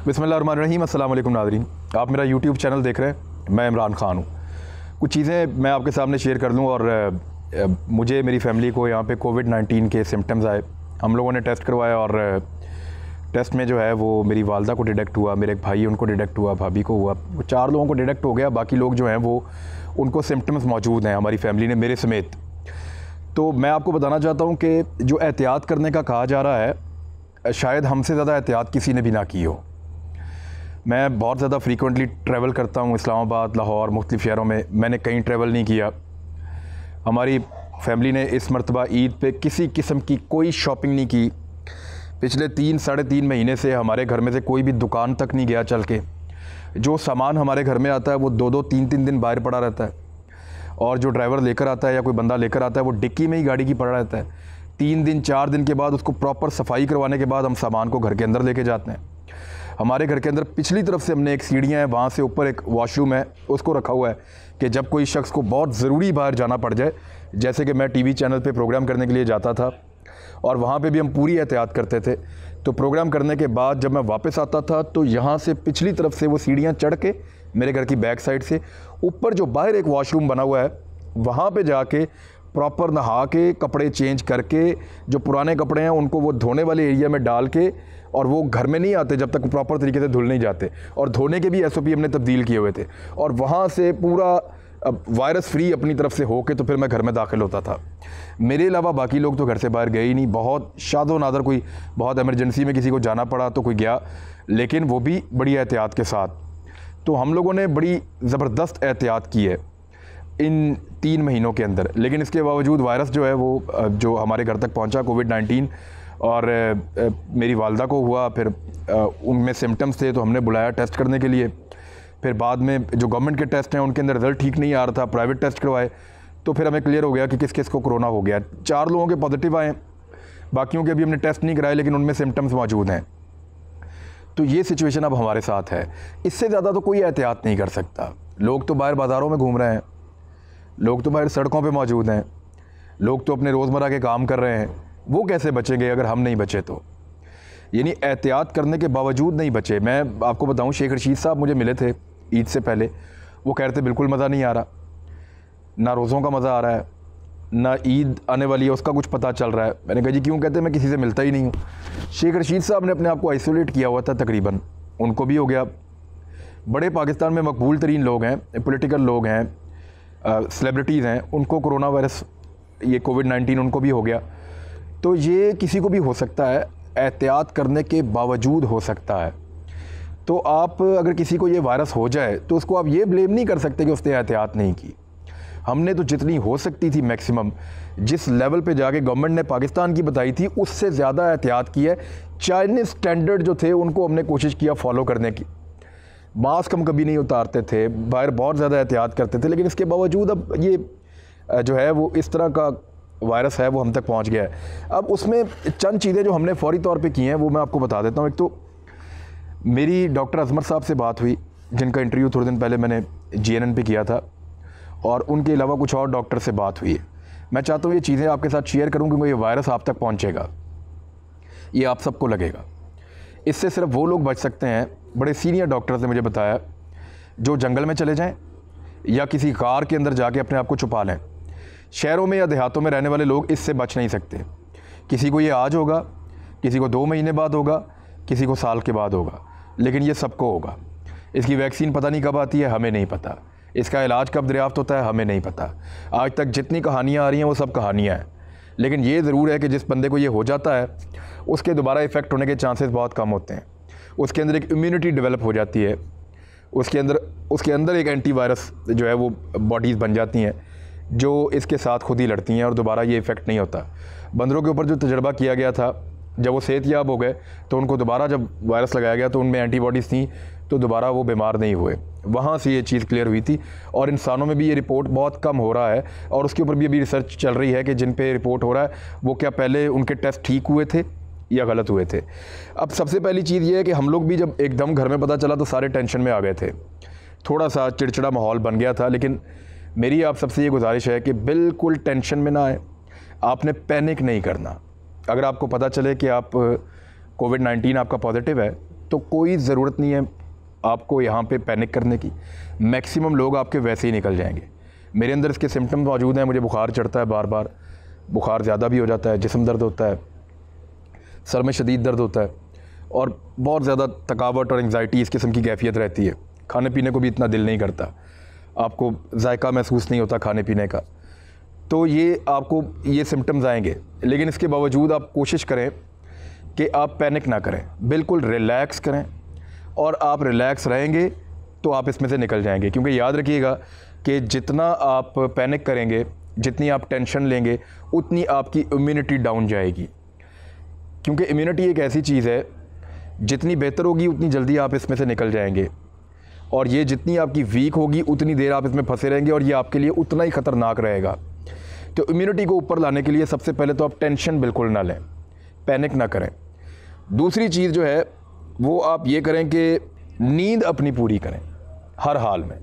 बिस्मिल्लाहिर्रहमानिर्रहीम। अस्सलाम वालेकुम नाज़रीन, आप मेरा यूट्यूब चैनल देख रहे हैं। मैं इमरान ख़ान हूँ। कुछ चीज़ें मैं आपके सामने शेयर कर लूँ। और मुझे मेरी फ़ैमिली को यहाँ पे कोविड-19 के सिम्पटम्स आए। हम लोगों ने टेस्ट करवाया और टेस्ट में जो है वो मेरी वालदा को डिटेक्ट हुआ, मेरे एक भाई उनको डिटेक्ट हुआ, भाभी को हुआ, वो 4 लोगों को डिटेक्ट हो गया। बाकी लोग जो हैं वो उनको सिम्पटम्स मौजूद हैं हमारी फ़ैमिली ने, मेरे समेत। तो मैं आपको बताना चाहता हूँ कि जो एहतियात करने का कहा जा रहा है, शायद हमसे ज़्यादा एहतियात किसी ने भी ना की हो। मैं बहुत ज़्यादा फ्रीक्वेंटली ट्रैवल करता हूँ, इस्लामाबाद, लाहौर, मुख्तलिफ़ शहरों में। मैंने कहीं ट्रैवल नहीं किया। हमारी फैमिली ने इस मरतबा ईद पे किसी किस्म की कोई शॉपिंग नहीं की। पिछले 3-3.5 महीने से हमारे घर में से कोई भी दुकान तक नहीं गया चल के। जो सामान हमारे घर में आता है वो 2-2, 3-3 दिन बाहर पड़ा रहता है। और जो ड्राइवर लेकर आता है या कोई बंदा लेकर आता है वो डिक्की में ही गाड़ी की पड़ा रहता है। 3 दिन 4 दिन के बाद उसको प्रॉपर सफाई करवाने के बाद हम सामान को घर के अंदर लेके जाते हैं। हमारे घर के अंदर पिछली तरफ से हमने एक सीढ़ियाँ हैं, वहाँ से ऊपर एक वॉशरूम है, उसको रखा हुआ है कि जब कोई शख्स को बहुत ज़रूरी बाहर जाना पड़ जाए, जैसे कि मैं टीवी चैनल पे प्रोग्राम करने के लिए जाता था और वहाँ पे भी हम पूरी एहतियात करते थे। तो प्रोग्राम करने के बाद जब मैं वापस आता था तो यहाँ से पिछली तरफ से वो सीढ़ियाँ चढ़ के मेरे घर की बैक साइड से ऊपर जो बाहर एक वॉशरूम बना हुआ है वहाँ पे जाके प्रॉपर नहा के कपड़े चेंज करके, जो पुराने कपड़े हैं उनको वो धोने वाले एरिया में डाल के, और वो घर में नहीं आते जब तक प्रॉपर तरीके से धुल नहीं जाते। और धोने के भी SOP हमने तब्दील किए हुए थे। और वहाँ से पूरा वायरस फ्री अपनी तरफ से होके तो फिर मैं घर में दाखिल होता था। मेरे अलावा बाकी लोग तो घर से बाहर गए ही नहीं। बहुत शादो नादर कोई बहुत एमरजेंसी में किसी को जाना पड़ा तो कोई गया, लेकिन वो भी बड़ी एहतियात के साथ। तो हम लोगों ने बड़ी ज़बरदस्त एहतियात की है इन 3 महीनों के अंदर। लेकिन इसके बावजूद वायरस जो है वो जो हमारे घर तक पहुंचा, कोविड-19, और मेरी वालदा को हुआ। फिर उनमें सिम्टम्स थे तो हमने बुलाया टेस्ट करने के लिए। फिर बाद में जो गवर्नमेंट के टेस्ट हैं उनके अंदर रिज़ल्ट ठीक नहीं आ रहा था, प्राइवेट टेस्ट करवाए तो फिर हमें क्लियर हो गया कि किस किस को कोरोना हो गया। 4 लोगों के पॉजिटिव आए, बाकियों के अभी हमने टेस्ट नहीं कराए लेकिन उनमें सिम्टम्स मौजूद हैं। तो ये सिचुएशन अब हमारे साथ है। इससे ज़्यादा तो कोई एहतियात नहीं कर सकता। लोग तो बाहर बाज़ारों में घूम रहे हैं, लोग तो बाहर सड़कों पे मौजूद हैं, लोग तो अपने रोज़मर्रा के काम कर रहे हैं। वो कैसे बचेंगे अगर हम नहीं बचे तो? यानी एहतियात करने के बावजूद नहीं बचे। मैं आपको बताऊं, शेख रशीद साहब मुझे मिले थे ईद से पहले। वो कह रहे थे बिल्कुल मज़ा नहीं आ रहा, ना रोज़ों का मज़ा आ रहा है, ना ईद आने वाली है उसका कुछ पता चल रहा है। मैंने कहा जी क्यों? कहते मैं किसी से मिलता ही नहीं हूँ। शेख रशीद साहब ने अपने आप को आइसोलेट किया हुआ था तकरीबन, उनको भी हो गया। बड़े पाकिस्तान में मकबूल तरीन लोग हैं, पॉलिटिकल लोग हैं, सेलिब्रिटीज़ हैं, उनको कोरोना वायरस, ये कोविड-19 उनको भी हो गया। तो ये किसी को भी हो सकता है, एहतियात करने के बावजूद हो सकता है। तो आप अगर किसी को ये वायरस हो जाए तो उसको आप ये ब्लेम नहीं कर सकते कि उसने एहतियात नहीं की। हमने तो जितनी हो सकती थी मैक्सिमम, जिस लेवल पे जाके गवर्नमेंट ने पाकिस्तान की बताई थी उससे ज़्यादा एहतियात की है। चाइनीज़ स्टैंडर्ड जो थे उनको हमने कोशिश किया फॉलो करने की। मास्क हम कभी नहीं उतारते थे, बाहर बहुत ज़्यादा एहतियात करते थे, लेकिन इसके बावजूद अब ये जो है वो इस तरह का वायरस है वो हम तक पहुंच गया है। अब उसमें चंद चीज़ें जो हमने फ़ौरी तौर पे की हैं वो मैं आपको बता देता हूँ। एक तो मेरी डॉक्टर अजमर साहब से बात हुई, जिनका इंटरव्यू थोड़े दिन पहले मैंने GNN पे किया था, और उनके अलावा कुछ और डॉक्टर से बात हुई है। मैं चाहता हूँ ये चीज़ें आपके साथ शेयर करूँ क्योंकि ये वायरस आप तक पहुँचेगा, ये आप सबको लगेगा। इससे सिर्फ वो लोग बच सकते हैं, बड़े सीनियर डॉक्टर्स ने मुझे बताया, जो जंगल में चले जाएँ या किसी कार के अंदर जाके अपने आप को छुपा लें। शहरों में या देहातों में रहने वाले लोग इससे बच नहीं सकते। किसी को ये आज होगा, किसी को 2 महीने बाद होगा, किसी को साल के बाद होगा, लेकिन ये सबको होगा। इसकी वैक्सीन पता नहीं कब आती है, हमें नहीं पता। इसका इलाज कब दरियाफ्त होता है, हमें नहीं पता। आज तक जितनी कहानियाँ आ रही हैं वो सब कहानियाँ हैं। लेकिन ये ज़रूर है कि जिस बंदे को ये हो जाता है उसके दोबारा इफ़ेक्ट होने के चांसेस बहुत कम होते हैं। उसके अंदर एक इम्यूनिटी डेवलप हो जाती है, उसके अंदर एक एंटीवायरस जो है वो बॉडीज़ बन जाती हैं जो इसके साथ खुद ही लड़ती हैं और दोबारा ये इफ़ेक्ट नहीं होता। बंदरों के ऊपर जो तजर्बा किया गया था, जब वो सेहतयाब हो गए तो उनको दोबारा जब वायरस लगाया गया तो उनमें एंटीबॉडीज़ थी तो दोबारा वो बीमार नहीं हुए। वहाँ से ये चीज़ क्लियर हुई थी। और इंसानों में भी ये रिपोर्ट बहुत कम हो रहा है और उसके ऊपर भी अभी रिसर्च चल रही है कि जिन पे रिपोर्ट हो रहा है वो क्या पहले उनके टेस्ट ठीक हुए थे या गलत हुए थे। अब सबसे पहली चीज़ ये है कि हम लोग भी जब एकदम घर में पता चला तो सारे टेंशन में आ गए थे, थोड़ा सा चिड़चिड़ा माहौल बन गया था। लेकिन मेरी आप सबसे ये गुजारिश है कि बिल्कुल टेंशन में ना आए, आपने पैनिक नहीं करना। अगर आपको पता चले कि आप कोविड-19 आपका पॉजिटिव है तो कोई ज़रूरत नहीं है आपको यहाँ पे पैनिक करने की। मैक्सिमम लोग आपके वैसे ही निकल जाएंगे। मेरे अंदर इसके सिम्टम्स मौजूद हैं, मुझे बुखार चढ़ता है बार बार, बुखार ज़्यादा भी हो जाता है, जिस्म दर्द होता है, सर में शदीद दर्द होता है और बहुत ज़्यादा थकावट और एंग्जाइटी इस किस्म की कैफियत रहती है। खाने पीने को भी इतना दिल नहीं करता, आपको जायका महसूस नहीं होता खाने पीने का। तो ये आपको ये सिम्टम्स आएंगे, लेकिन इसके बावजूद आप कोशिश करें कि आप पैनिक ना करें, बिल्कुल रिलैक्स करें। और आप रिलैक्स रहेंगे तो आप इसमें से निकल जाएंगे। क्योंकि याद रखिएगा कि जितना आप पैनिक करेंगे, जितनी आप टेंशन लेंगे, उतनी आपकी इम्यूनिटी डाउन जाएगी। क्योंकि इम्यूनिटी एक ऐसी चीज़ है, जितनी बेहतर होगी उतनी जल्दी आप इसमें से निकल जाएंगे, और ये जितनी आपकी वीक होगी उतनी देर आप इसमें फंसे रहेंगे और ये आपके लिए उतना ही ख़तरनाक रहेगा। तो इम्यूनिटी को ऊपर लाने के लिए सबसे पहले तो आप टेंशन बिल्कुल ना लें, पैनिक ना करें। दूसरी चीज़ जो है वो आप ये करें कि नींद अपनी पूरी करें। हर हाल में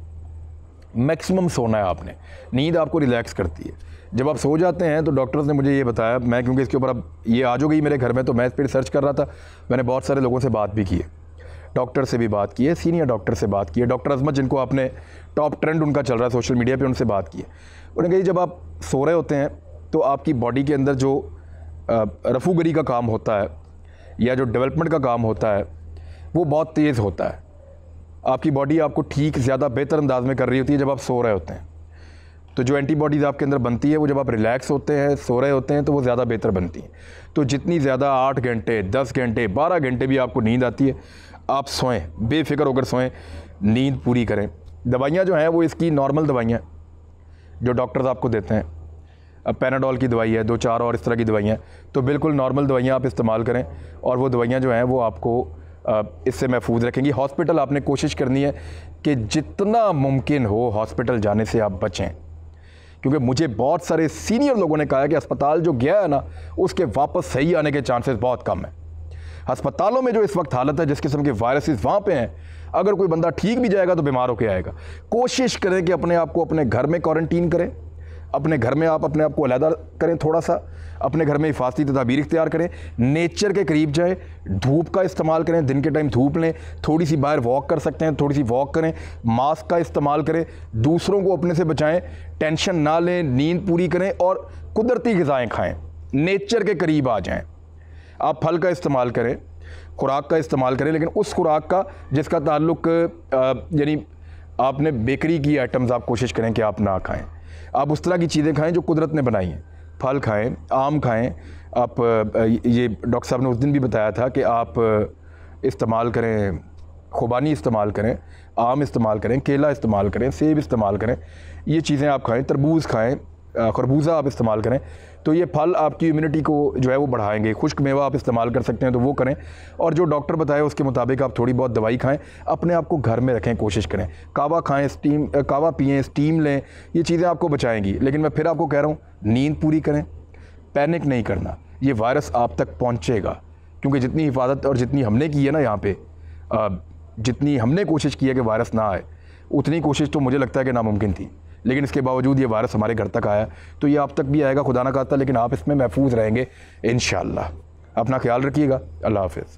मैक्सिमम सोना है आपने, नींद आपको रिलैक्स करती है। जब आप सो जाते हैं तो डॉक्टर्स ने मुझे ये बताया, मैं क्योंकि इसके ऊपर अब ये आ जो गई मेरे घर में, तो मैं इस पर रिसर्च कर रहा था। मैंने बहुत सारे लोगों से बात भी की है, डॉक्टर से भी बात की है, सीनियर डॉक्टर से बात की है, डॉक्टर अजमत जिनको आपने टॉप ट्रेंड उनका चल रहा है सोशल मीडिया पे, उनसे बात की है। उन्होंने कहा जब आप सो रहे होते हैं तो आपकी बॉडी के अंदर जो रफूगरी का काम होता है या जो डेवलपमेंट का काम होता है वो बहुत तेज़ होता है। आपकी बॉडी आपको ठीक ज़्यादा बेहतर अंदाज में कर रही होती है जब आप सो रहे होते हैं। तो जो एंटीबॉडीज़ आपके अंदर बनती है वो जब आप रिलैक्स होते हैं, सो रहे होते हैं, तो वो ज़्यादा बेहतर बनती हैं। तो जितनी ज़्यादा 8 घंटे, 10 घंटे, 12 घंटे भी आपको नींद आती है, आप सोएं, बेफिक्र होकर सोएं, नींद पूरी करें। दवाइयाँ जो हैं वो इसकी नॉर्मल दवाइयाँ जो डॉक्टर्स आपको देते हैं, अब पैनाडोल की दवाई है, 2-4 और इस तरह की दवाइयाँ, तो बिल्कुल नॉर्मल दवाइयाँ आप इस्तेमाल करें और वो दवाइयाँ जो हैं वो आपको इससे महफूज रखेंगी। हॉस्पिटल आपने कोशिश करनी है कि जितना मुमकिन हो हॉस्पिटल जाने से आप बचें। क्योंकि मुझे बहुत सारे सीनियर लोगों ने कहा है कि अस्पताल जो गया है ना, उसके वापस सही आने के चांसेस बहुत कम है। अस्पतालों में जो इस वक्त हालत है, जिस किस्म के वायरसेस वहाँ पे हैं, अगर कोई बंदा ठीक भी जाएगा तो बीमार होकर आएगा। कोशिश करें कि अपने आप को अपने घर में क्वारंटीन करें, अपने घर में आप अपने आप को अलहदा करें, थोड़ा सा अपने घर में हिफाजती तदाबीर इख्तियार करें, नेचर के करीब जाएं, धूप का इस्तेमाल करें, दिन के टाइम धूप लें, थोड़ी सी बाहर वॉक कर सकते हैं थोड़ी सी वॉक करें, मास्क का इस्तेमाल करें, दूसरों को अपने से बचाएं, टेंशन ना लें, नींद पूरी करें और कुदरती ग़िज़ाएँ खाएँ, नेचर के करीब आ जाएँ। आप फल का इस्तेमाल करें, खुराक का इस्तेमाल करें, लेकिन उस खुराक का जिसका ताल्लुक यानी आपने बेकरी की आइटम्स आप कोशिश करें कि आप ना खाएं। आप उस तरह की चीज़ें खाएं जो कुदरत ने बनाई हैं। फल खाएं, आम खाएं। आप ये डॉक्टर साहब ने उस दिन भी बताया था कि आप इस्तेमाल करें, खुबानी इस्तेमाल करें, आम इस्तेमाल करें, केला इस्तेमाल करें, सेब इस्तेमाल करें, ये चीज़ें आप खाएं, तरबूज़ खाएं, खरबूजा आप इस्तेमाल करें। तो ये फल आपकी इम्यूनिटी को जो है वो बढ़ाएंगे। खुश्क मेवा आप इस्तेमाल कर सकते हैं तो वो करें, और जो डॉक्टर बताए उसके मुताबिक आप थोड़ी बहुत दवाई खाएं। अपने आप को घर में रखें, कोशिश करें, कावा खाएं, कावा पिएं, स्टीम लें, ये चीज़ें आपको बचाएंगी। लेकिन मैं फिर आपको कह रहा हूँ, नींद पूरी करें, पैनिक नहीं करना। ये वायरस आप तक पहुँचेगा, क्योंकि जितनी हिफाजत और जितनी हमने की है ना यहाँ पर, जितनी हमने कोशिश की है कि वायरस ना आए, उतनी कोशिश तो मुझे लगता है कि नामुमकिन थी। लेकिन इसके बावजूद ये वायरस हमारे घर तक आया, तो ये आप तक भी आएगा, खुदा ना खास्ता, लेकिन आप इसमें महफूज रहेंगे इंशाअल्लाह। अपना ख्याल रखिएगा। अल्लाह हाफ़िज़।